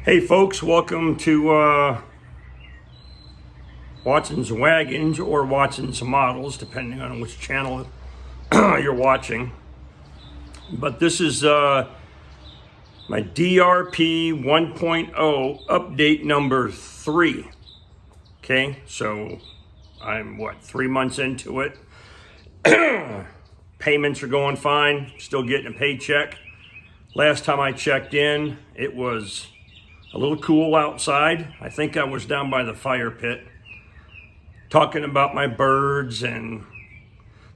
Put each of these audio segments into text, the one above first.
Hey folks, welcome to Watson's Wagons or Watson's Models, depending on which channel you're watching. But this is my DRP 1.0 update number 3. Okay, so I'm 3 months into it. Payments are going fine, still getting a paycheck. Last time I checked in, it was a little cool outside. I think I was down by the fire pit talking about my birds and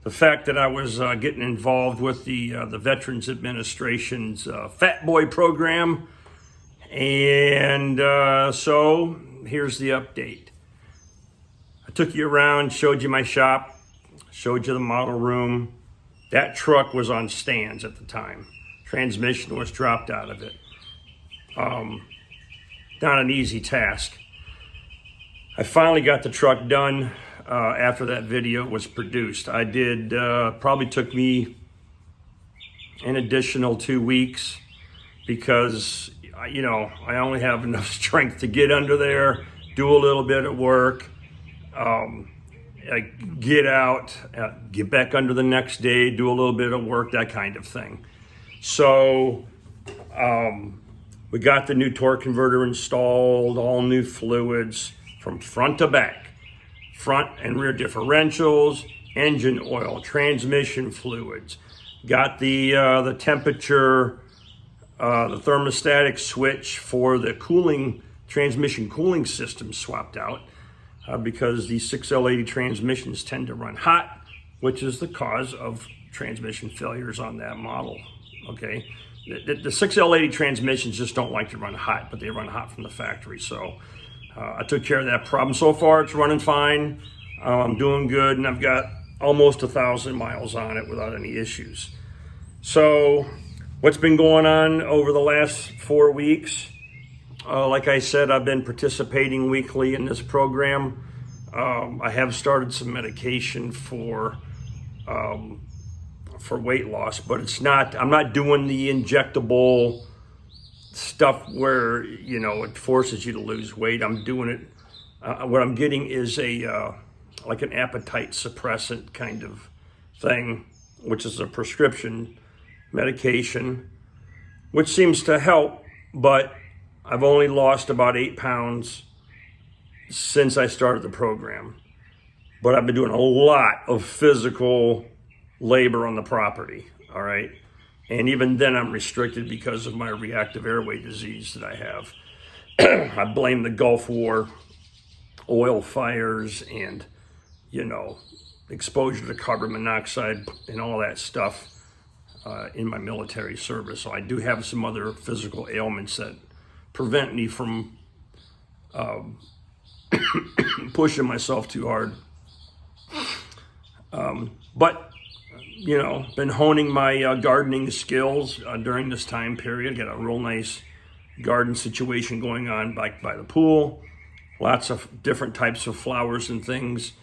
the fact that I was getting involved with the Veterans Administration's Fat Boy program. And so here's the update. I took you around, showed you my shop, showed you the model room. That truck was on stands at the time. Transmission was dropped out of it. Not an easy task. I finally got the truck done after that video was produced. I did, probably took me an additional 2 weeks because, I only have enough strength to get under there, do a little bit of work, get out, get back under the next day, do a little bit of work, that kind of thing. So, we got the new torque converter installed, all new fluids from front to back, front and rear differentials, engine oil, transmission fluids. Got the temperature, the thermostatic switch for the transmission cooling system swapped out because these 6L80 transmissions tend to run hot, which is the cause of transmission failures on that model, okay? The 6L80 transmissions just don't like to run hot, but they run hot from the factory. So I took care of that problem. So far, it's running fine. I'm doing good, and I've got almost 1,000 miles on it without any issues. So what's been going on over the last 4 weeks? Like I said, I've been participating weekly in this program. I have started some medication for weight loss, but I'm not doing the injectable stuff where, it forces you to lose weight. I'm doing it, what I'm getting is like an appetite suppressant kind of thing, which is a prescription medication, which seems to help, but I've only lost about 8 pounds since I started the program. But I've been doing a lot of physical labor on the property, all right? And even then I'm restricted because of my reactive airway disease that I have. I blame the Gulf War, oil fires, and, exposure to carbon monoxide and all that stuff in my military service. So I do have some other physical ailments that prevent me from pushing myself too hard. But been honing my gardening skills during this time period. Got a real nice garden situation going on by the pool. Lots of different types of flowers and things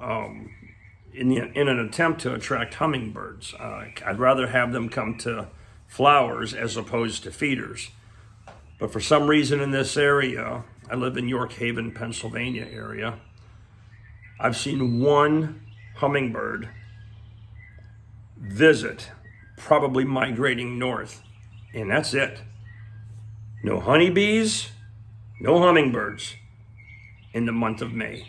in an attempt to attract hummingbirds. I'd rather have them come to flowers as opposed to feeders. But for some reason in this area, I live in York Haven, Pennsylvania area, I've seen one hummingbird visit, probably migrating north, and that's it. No honeybees, no hummingbirds in the month of May.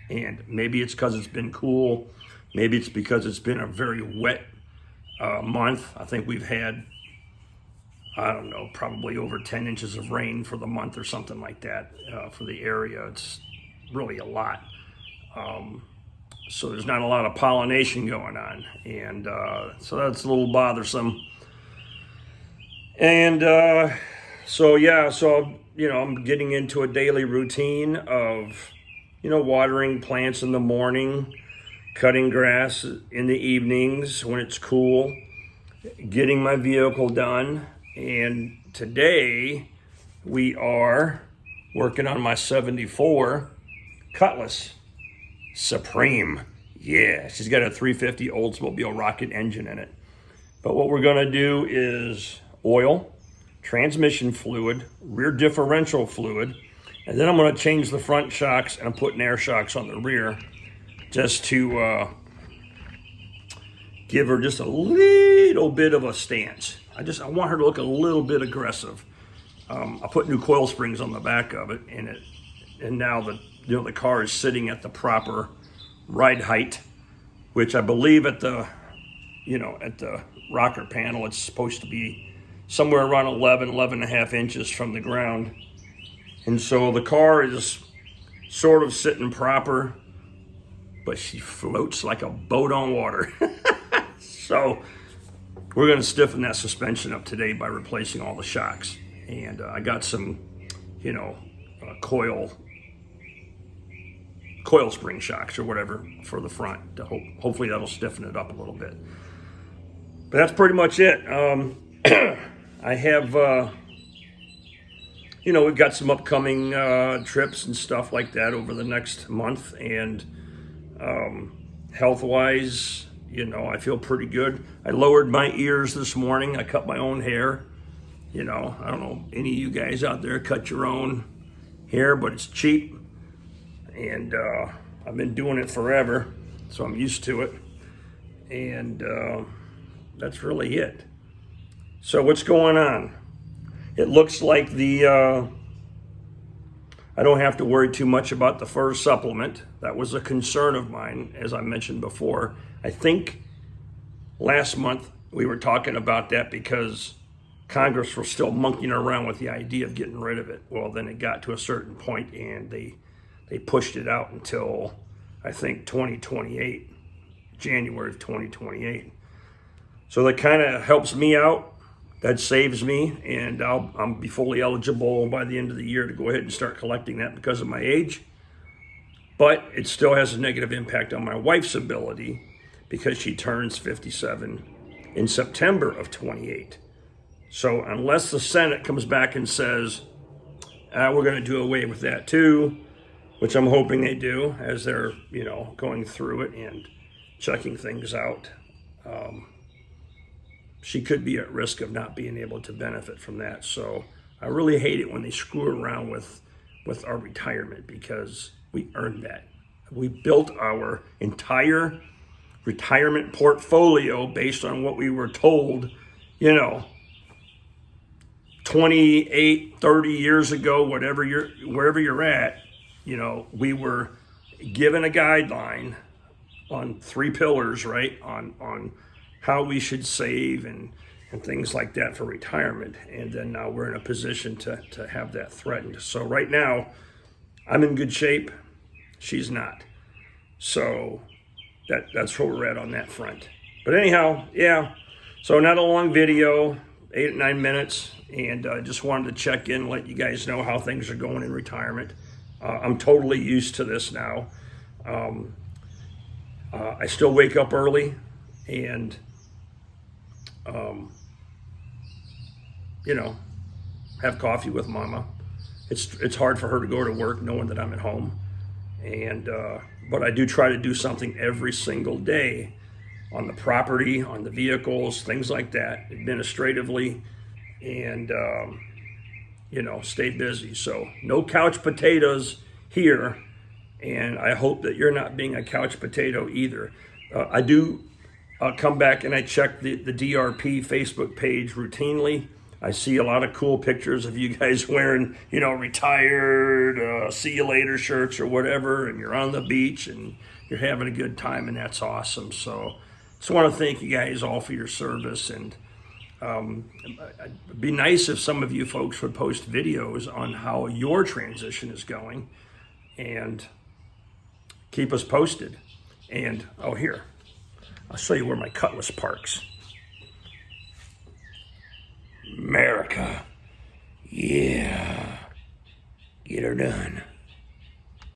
And maybe it's because it's been cool, maybe it's because it's been a very wet month. I think we've had, probably over 10 inches of rain for the month or something like that for the area. It's really a lot. So there's not a lot of pollination going on, and so that's a little bothersome. And so I'm getting into a daily routine of, watering plants in the morning, cutting grass in the evenings when it's cool, getting my vehicle done. And today we are working on my 74 Cutlass Supreme. Yeah, she's got a 350 Oldsmobile rocket engine in it. But what we're gonna do is oil, transmission fluid, rear differential fluid, and then I'm going to change the front shocks, and I'm putting air shocks on the rear just to give her just a little bit of a stance. I want her to look a little bit aggressive. I put new coil springs on the back of it, and now the car is sitting at the proper ride height, which I believe at the rocker panel, it's supposed to be somewhere around 11 and a half inches from the ground. And so the car is sort of sitting proper, but she floats like a boat on water. So we're going to stiffen that suspension up today by replacing all the shocks. And I got some, coil spring shocks or whatever for the front. Hopefully that'll stiffen it up a little bit. But that's pretty much it. I have, we've got some upcoming trips and stuff like that over the next month. And health-wise, I feel pretty good. I lowered my ears this morning. I cut my own hair. I don't know, any of you guys out there cut your own hair, but it's cheap. And I've been doing it forever, so I'm used to it. And that's really it. So what's going on? It looks like I don't have to worry too much about the fur supplement. That was a concern of mine, as I mentioned before. I think last month we were talking about that because Congress was still monkeying around with the idea of getting rid of it. Well, then it got to a certain point and they pushed it out until, I think, 2028, January of 2028. So that kind of helps me out. That saves me, and I'll be fully eligible by the end of the year to go ahead and start collecting that because of my age. But it still has a negative impact on my wife's ability because she turns 57 in September of 28. So unless the Senate comes back and says, we're going to do away with that too, which I'm hoping they do as they're, going through it and checking things out, she could be at risk of not being able to benefit from that. So I really hate it when they screw around with our retirement because we earned that. We built our entire retirement portfolio based on what we were told, 28, 30 years ago, wherever you're at, we were given a guideline on 3 pillars, right? On how we should save and things like that for retirement. And then now we're in a position to have that threatened. So right now, I'm in good shape. She's not. So that's where we're at on that front. But anyhow, yeah. So not a long video, 8 or 9 minutes. And I just wanted to check in, let you guys know how things are going in retirement. I'm totally used to this now. I still wake up early and have coffee with Mama. It's hard for her to go to work knowing that I'm at home, and but I do try to do something every single day on the property, on the vehicles, things like that, administratively, and stay busy. So no couch potatoes here, and I hope that you're not being a couch potato either. I do come back and I check the DRP Facebook page routinely. I see a lot of cool pictures of you guys wearing, retired, see you later shirts or whatever, and you're on the beach and you're having a good time, and that's awesome. So just want to thank you guys all for your service, and it'd be nice if some of you folks would post videos on how your transition is going and keep us posted. And, here, I'll show you where my Cutlass parks. America. Yeah. Get her done.